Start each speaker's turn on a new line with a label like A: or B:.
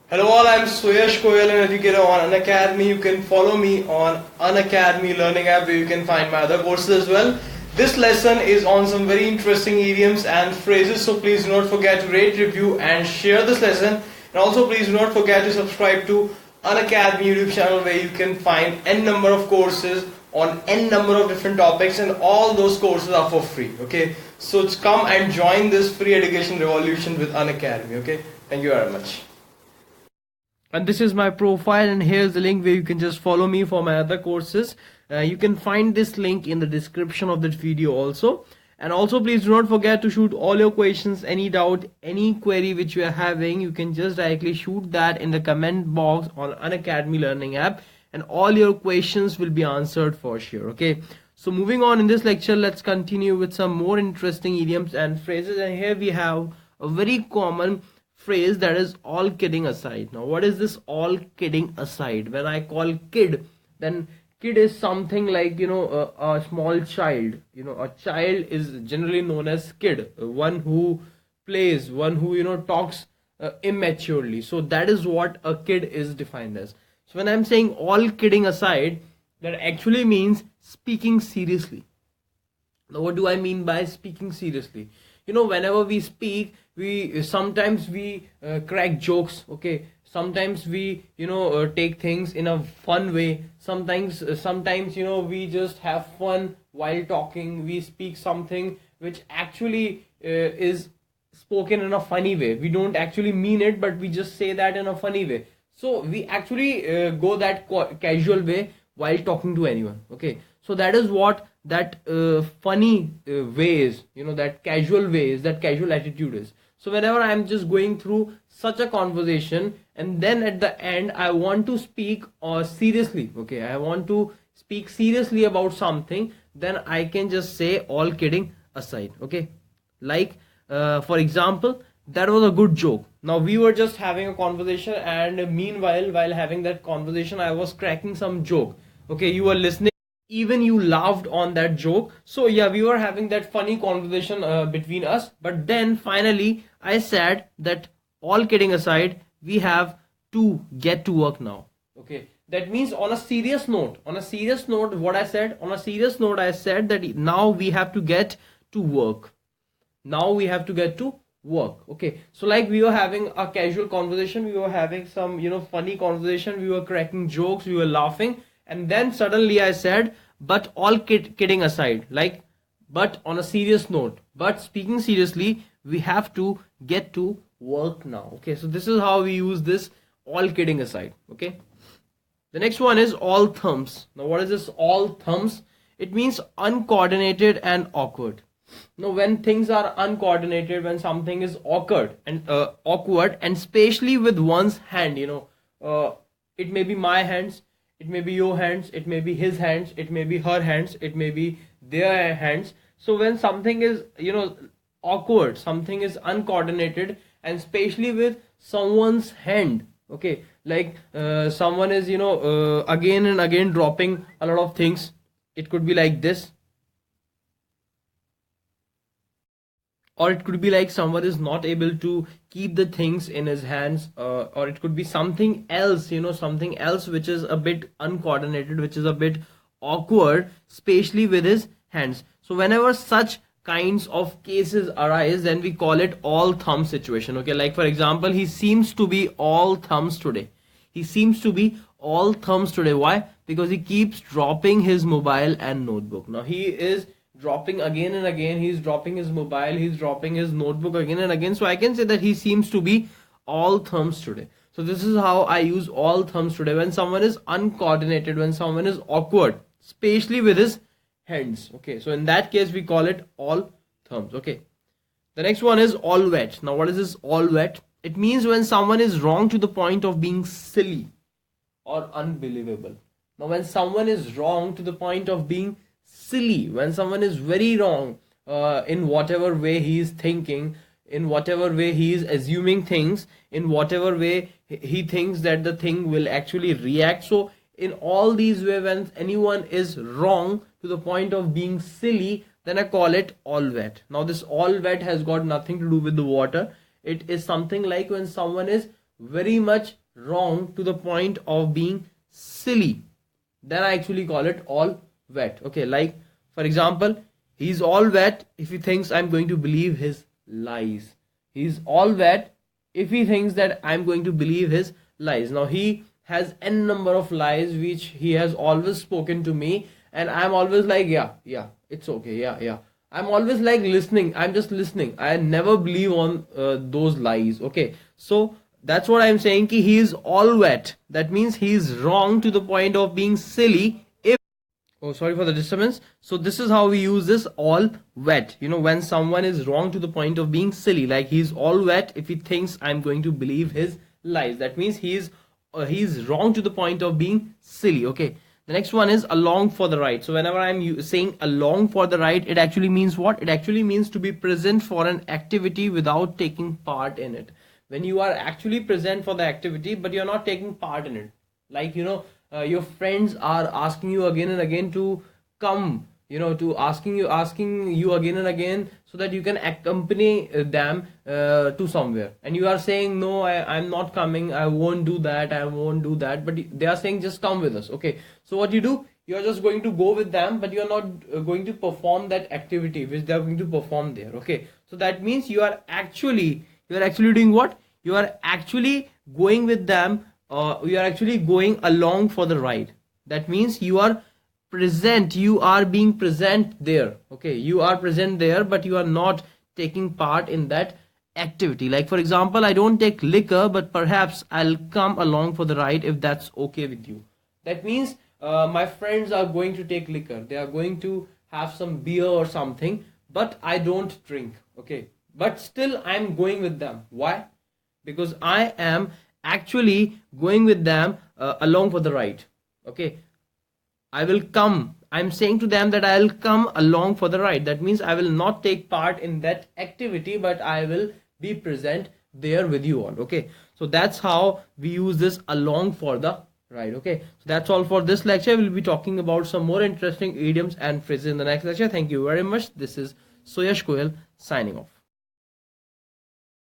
A: Hello all, I'm Suyash, an educator on Unacademy. You can follow me on Unacademy Learning app where you can find my other courses as well. This lesson is on some very interesting idioms and phrases, so please do not forget to rate, review and share this lesson. And also please do not forget to subscribe to Unacademy YouTube channel where you can find n number of courses on n number of different topics, and all those courses are for free. Okay, so come and join this free education revolution with Unacademy. Okay, thank you very much. And this is my profile, and here's the link where you can just follow me for my other courses. You can find this link in the description of this video also. And also please do not forget to shoot all your questions, any doubt, any query which you are having. You can just directly shoot that in the comment box on Unacademy Learning app, and all your questions will be answered for sure. Okay, so moving on in this lecture, let's continue with some more interesting idioms and phrases. And here we have a very common phrase, that is all kidding aside. Now what is this all kidding aside? When I call kid, then kid is something like, a small child. A child is generally known as kid, one who plays, one who talks immaturely. So that is what a kid is defined as. So when I'm saying all kidding aside, that actually means speaking seriously. Now what do I mean by speaking seriously? Whenever we speak, we sometimes crack jokes. Okay, sometimes we take things in a fun way. Sometimes we just have fun while talking. We speak something which actually is spoken in a funny way. We don't actually mean it, but we just say that in a funny way. So we actually go that casual way while talking to anyone. Okay, so that is what that funny way is, that casual way is, that casual attitude is. So whenever I'm just going through such a conversation, and then at the end I want to speak seriously, okay, I want to speak seriously about something, then I can just say all kidding aside. Okay, like for example, that was a good joke. Now we were just having a conversation, and meanwhile, while having that conversation, I was cracking some joke. Okay, you were listening, even you laughed on that joke. So yeah, we were having that funny conversation between us, but then finally I said that all kidding aside, we have to get to work now. Okay, that means on a serious note, what I said, on a serious note, I said that now we have to get to work. Now we have to get to work. Okay, so like we were having a casual conversation, we were having some funny conversation, we were cracking jokes, we were laughing, and then suddenly I said, but all kidding aside, like, but on a serious note, but speaking seriously, we have to get to work now. Okay, so this is how we use this all kidding aside. Okay, the next one is all thumbs. Now what is this all thumbs? It means uncoordinated and awkward. Now when things are uncoordinated, when something is awkward, and especially with one's hand, it may be my hands, it may be your hands, it may be his hands, it may be her hands, it may be their hands. So when something is awkward, something is uncoordinated, and especially with someone's hand, okay, like someone is again and again dropping a lot of things. It could be like this, or it could be like someone is not able to keep the things in his hands, or it could be something else, something else which is a bit uncoordinated, which is a bit awkward, especially with his hands. So whenever such kinds of cases arise, then we call it all thumbs situation. Okay, like for example, he seems to be all thumbs today. He seems to be all thumbs today. Why? Because he keeps dropping his mobile and notebook. Now he is dropping again and again, he's dropping his mobile, he's dropping his notebook again and again. So I can say that he seems to be all thumbs today. So this is how I use all thumbs today, when someone is uncoordinated, when someone is awkward, especially with his hands. Okay, so in that case we call it all thumbs. Okay, the next one is all wet. Now what is this all wet? It means when someone is wrong to the point of being silly or unbelievable. Now when someone is wrong to the point of being silly, when someone is very wrong in whatever way he is thinking, in whatever way he is assuming things, in whatever way he thinks that the thing will actually react. So in all these ways, when anyone is wrong to the point of being silly, then I call it all wet. Now this all wet has got nothing to do with the water. It is something like when someone is very much wrong to the point of being silly, then I actually call it all wet. Okay, like for example, he's all wet if he thinks I'm going to believe his lies. He's all wet if he thinks that I'm going to believe his lies. Now he has n number of lies which he has always spoken to me, and I'm always like, yeah, it's okay, yeah. I'm always like listening. I'm just listening. I never believe on those lies. Okay, so that's what I'm saying. Ki he is all wet. That means he is wrong to the point of being silly. If oh, sorry for the disturbance. So this is how we use this all wet. You know, when someone is wrong to the point of being silly, like he's all wet if he thinks I'm going to believe his lies. That means he's wrong to the point of being silly. Okay. The next one is along for the ride. So whenever I'm saying along for the ride, it actually means what? It actually means to be present for an activity without taking part in it. When you are actually present for the activity, but you're not taking part in it. Like, you know, your friends are asking you again and again to come, you know, to asking you again and again so that you can accompany them to somewhere, and you are saying no, I'm not coming, I won't do that, but they are saying just come with us. Okay, so what you do, you're just going to go with them, but you're not going to perform that activity which they are going to perform there. Okay, so that means you are actually doing what? You are actually going with them. You are actually going along for the ride. That means you are present, you are being present there. Okay, you are present there, but you are not taking part in that activity. Like for example, I don't take liquor, but perhaps I'll come along for the ride if that's okay with you. That means my friends are going to take liquor, they are going to have some beer or something, but I don't drink. Okay, but still I'm going with them. Why? Because I am actually going with them along for the ride. Okay, I will come. I'm saying to them that I'll come along for the ride. That means I will not take part in that activity, but I will be present there with you all. Okay, so that's how we use this along for the ride. Okay, so that's all for this lecture. We'll be talking about some more interesting idioms and phrases in the next lecture. Thank you very much. This is Suyash signing off.